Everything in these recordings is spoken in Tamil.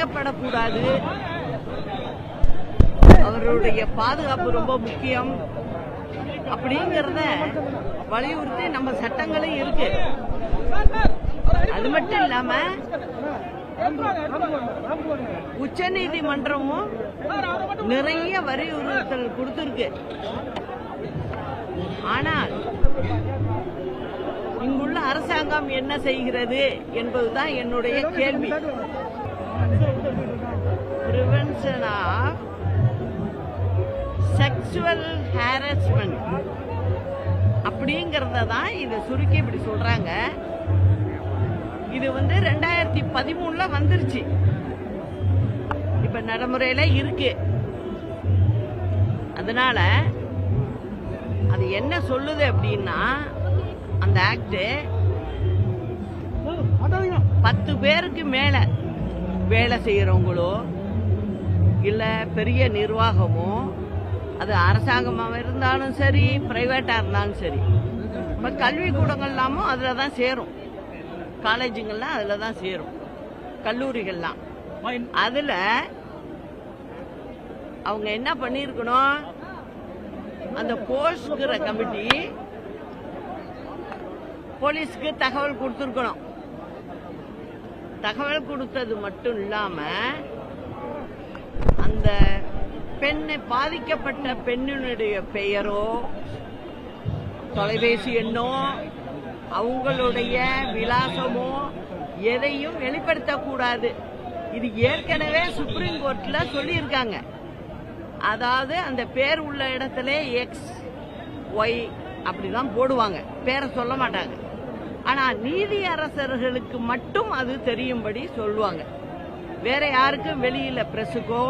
கடத்தப்படக்கூடாது, அவருடைய பாதுகாப்பு ரொம்ப முக்கியம் அப்படிங்கறத வலியுறுத்தி நம்ம சட்டங்களும் இருக்கு. அது மட்டும் இல்லாம உச்ச நீதிமன்றமும் நிறைய வலியுறுத்தல் கொடுத்திருக்கு. ஆனால் இங்குள்ள அரசாங்கம் என்ன செய்கிறது என்பதுதான் என்னுடைய கேள்வி. பிரிவென்ஷன் ஆஃப் செக்சுவல் ஹாரஸ்மெண்ட் அப்படிங்கறத தான் இதை சுருக்கி இப்படி சொல்றாங்க. இது 2013 வந்துருச்சு, இப்ப நடைமுறையில இருக்கு. அதனால அது என்ன சொல்லுது அப்படின்னா, அந்த ஆக்ட் 10 பேருக்கு மேல வேலை செய்யறவங்களோ இல்ல பெரிய நிர்வாகமோ, அது அரசாங்கமாக இருந்தாலும் சரி பிரைவேட்டா இருந்தாலும் சரி, இப்ப கல்வி கூடங்கள்லாமும் அதுலதான் சேரும், காலேஜுங்கள்லாம் அதுலதான் சேரும், கல்லூரிகள்லாம். அதுல அவங்க என்ன பண்ணிருக்கணும், அந்த போஸ்ட்ங்கிற கமிட்டி போலீஸ்க்கு தகவல் கொடுத்திருக்கணும். தகவல் கொடுத்தது மட்டும் இல்லாம அந்த பெண்ணை பாதிக்கப்பட்ட பெண்ணினுடைய பெயரோ தொலைபேசி எண்ணோ அவங்களுடைய விலாசமோ எதையும் வெளிப்படுத்தக்கூடாது. இது ஏற்கனவே சுப்ரீம் கோர்ட்ல சொல்லியிருக்காங்க. அதாவது அந்த பேர் உள்ள இடத்துல எக்ஸ் ஒய் அப்படிதான் போடுவாங்க, பேரை சொல்ல மாட்டாங்க. ஆனா நீதி அரசர்களுக்கு மட்டும் அது தெரியும்படி சொல்லுவாங்க. வேற யாருக்கும் வெளியில பிரஸுக்கோ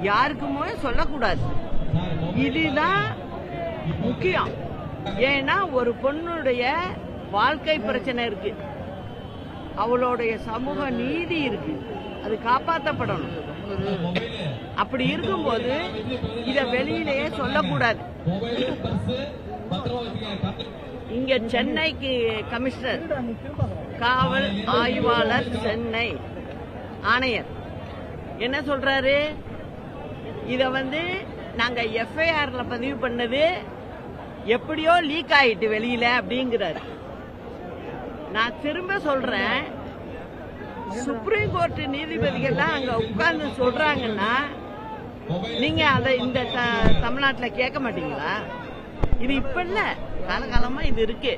யாருக்குமோ சொல்லக்கூடாது. இதுதான் முக்கியம். ஏன்னா ஒரு பொண்ணுடைய வாழ்க்கை பிரச்சனை இருக்கு, அவளுடைய சமூக நீதி இருக்கு, அது காப்பாற்றப்படணும். அப்படி இருக்கும்போது இத வெளியிலேயே சொல்லக்கூடாது. இங்க சென்னைக்கு கமிஷனர், காவல் ஆய்வாளர், சென்னை ஆணையர் என்ன சொல்றாரு, இத நாங்க எஃப்ஐஆர்ல பதிவு பண்ணது எப்படியோ லீக் ஆயிட்டு வெளியில அப்படிங்கிறாரு. நான் திரும்ப சொல்றேன், சுப்ரீம் கோர்ட் நீதிபதிகள்லாம் அங்க உட்கார்ந்து சொல்றாங்கன்னா நீங்க அதை இந்த தமிழ்நாட்டில் கேட்க மாட்டீங்களா? இது இப்ப இல்ல, காலகாலமா இது இருக்கு.